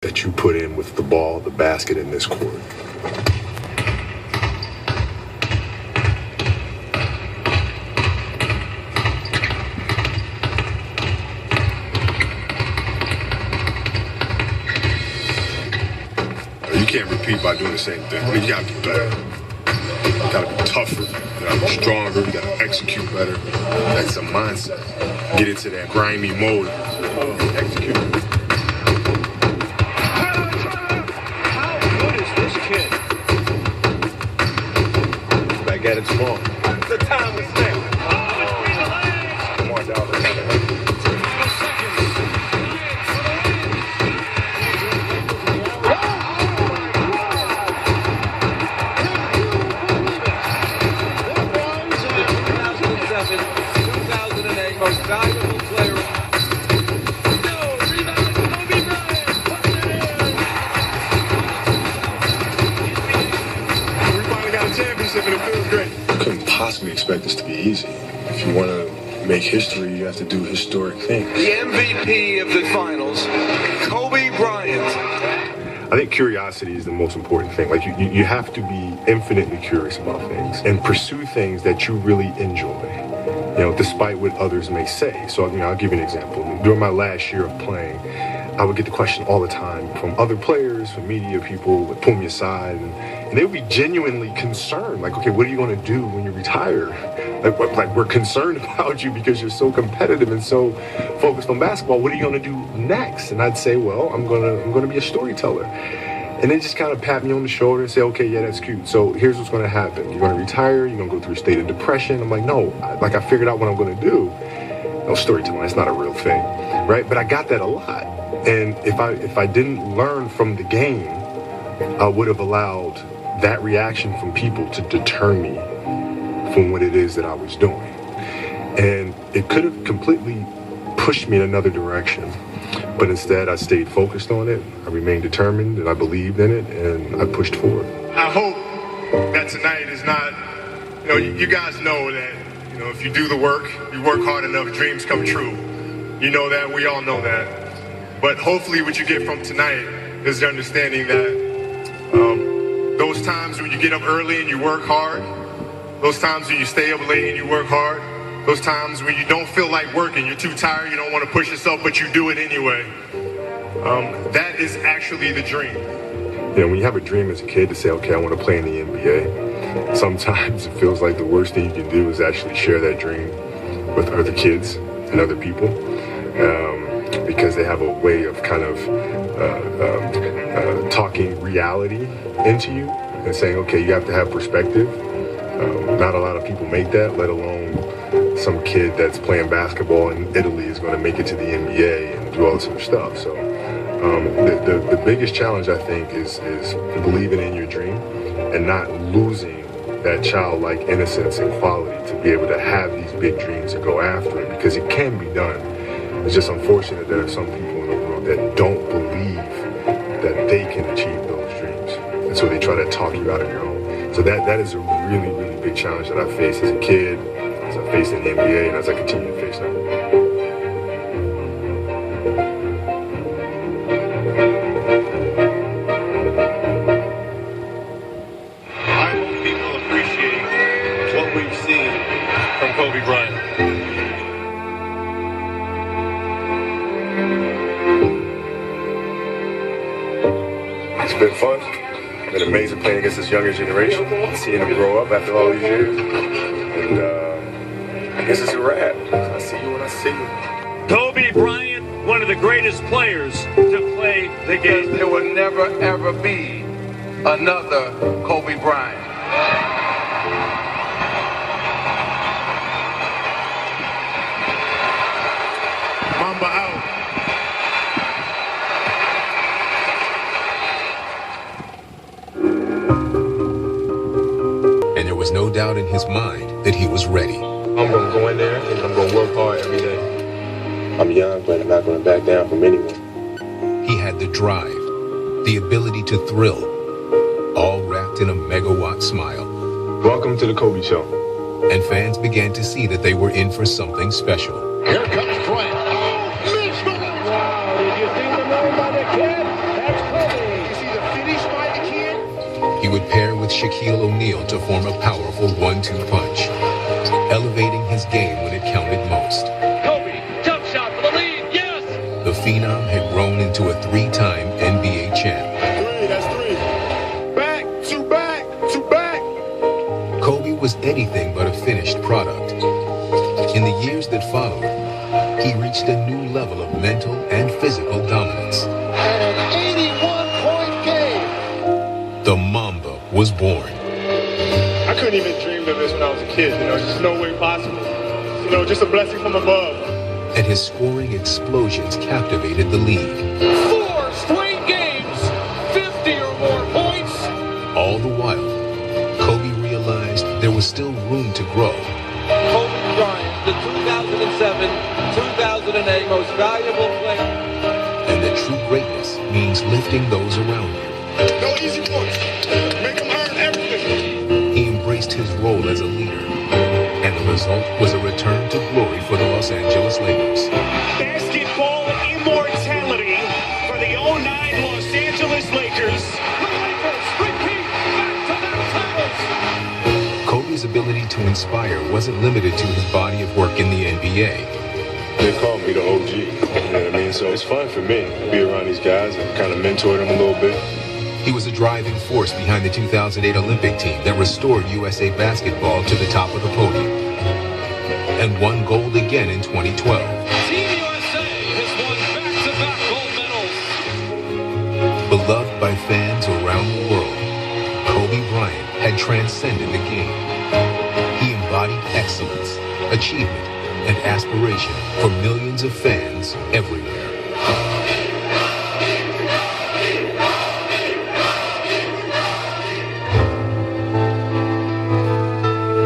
that you put in with the ball, the basket in this court. You can't repeat by doing the same thing. I mean, you gotta be better. You gotta be tougher. You gotta be stronger. You gotta execute better. That's a mindset. Get into that grimy mode. Execute. How good is this kid? Back at it tomorrow. The time is now. Come on, Dalvin. Most valuable player. No, rebound, Kobe Bryant. We finally got a championship and it feels great. Couldn't possibly expect this to be easy. If you want to make history, you have to do historic things. The MVP of the finals, Kobe Bryant. I think curiosity is the most important thing. Like you have to be infinitely curious about things and pursue things that you really enjoy. You know, despite what others may say. So, I'll give you an example. During my last year of playing, I would get the question all the time from other players, from media people, would pull me aside, and they would be genuinely concerned. Like, okay, what are you going to do when you retire? Like we're concerned about you because you're so competitive and so focused on basketball. What are you going to do next? And I'd say, well, I'm going to be a storyteller. And they just kind of pat me on the shoulder and say, okay, yeah, that's cute. So here's what's going to happen. You're going to retire. You're going to go through a state of depression. I'm like, no, I figured out what I'm going to do. No, storytelling, that's not a real thing, right? But I got that a lot. And if I didn't learn from the game, I would have allowed that reaction from people to deter me from what it is that I was doing. And it could have completely pushed me in another direction. But instead, I stayed focused on it. I remained determined, and I believed in it, and I pushed forward. I hope that tonight is not, you guys know that, if you do the work, you work hard enough, dreams come true. You know that, we all know that. But hopefully what you get from tonight is the understanding that those times when you get up early and you work hard, those times when you stay up late and you work hard, those times when you don't feel like working, you're too tired, you don't want to push yourself, but you do it anyway. That is actually the dream. When you have a dream as a kid to say, okay, I want to play in the NBA, sometimes it feels like the worst thing you can do is actually share that dream with other kids and other people, because they have a way of kind of talking reality into you and saying, okay, you have to have perspective. Not a lot of people make that, let alone some kid that's playing basketball in Italy is going to make it to the NBA and do all this other stuff. So the biggest challenge, I think, is believing in your dream and not losing that childlike innocence and quality to be able to have these big dreams and go after it, because it can be done. It's just unfortunate there are some people in the world that don't believe that they can achieve those dreams. And so they try to talk you out of your own. So that is a really, really big challenge that I faced as a kid, as I faced in the NBA, and as I continue to face now. I hope people appreciate what we've seen from Kobe Bryant. It's been fun. It's been amazing playing against this younger generation, seeing them grow up after all these years. And I guess it's a wrap. I see you when I see you. Kobe Bryant, one of the greatest players to play the game. There will never, ever be another Kobe Bryant. Mamba out. And there was no doubt in his mind that he was ready. I'm going to go in there and I'm going to work hard every day. I'm young, but I'm not going to back down from anyone. He had the drive, the ability to thrill, all wrapped in a megawatt smile. Welcome to the Kobe Show. And fans began to see that they were in for something special. Here comes Bryan. Oh, missed it! Wow, did you see the move by the kid? he would pair with Shaquille O'Neal to form a powerful 1-2 punch, elevating his game when it counted most. Kobe, jump shot for the lead. Yes. The Phenom had grown into a 3-time NBA champ. That's three. Back, two back, two back. Kobe was anything but a finished product. In the years that followed, he reached a new level of mental and physical dominance. And an 81-point game. The Mamba was born. I couldn't even dream of this when I was a kid. There's just no way possible. Just a blessing from above. And his scoring explosions captivated the league. 4 straight games, 50 or more points. All the while, Kobe realized there was still room to grow. Kobe Bryant, the 2007-2008 most valuable player. And that true greatness means lifting those around you. No easy points. Make them earn everything. He embraced his role as a leader, and the result was a return to glory for the Los Angeles Lakers. Basketball immortality for the 09 Los Angeles Lakers. The Lakers repeat back-to-back titles. Kobe's ability to inspire wasn't limited to his body of work in the NBA. They call me the OG. You know what I mean? So it's fun for me to be around these guys and kind of mentor them a little bit. He was a driving force behind the 2008 Olympic team that restored USA basketball to the top of the podium and won gold again in 2012. Team USA has won back-to-back gold medals. Beloved by fans around the world, Kobe Bryant had transcended the game. He embodied excellence, achievement, and aspiration for millions of fans everywhere.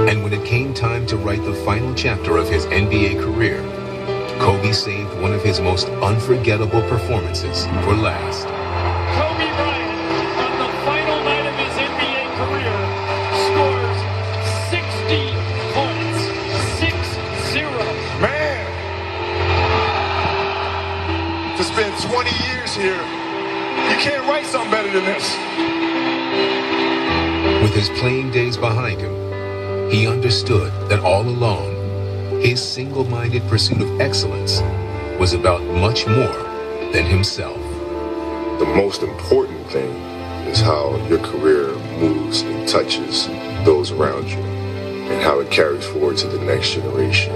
And when it came time to write the final chapter of his NBA career, Kobe saved one of his most unforgettable performances for last. Kobe Bryant, on the final night of his NBA career, scores 60 points. 6-0. Man. To spend 20 years here, you can't write something better than this. With his playing days behind him, he understood that all along, his single-minded pursuit of excellence was about much more than himself. The most important thing is how your career moves and touches those around you and how it carries forward to the next generation.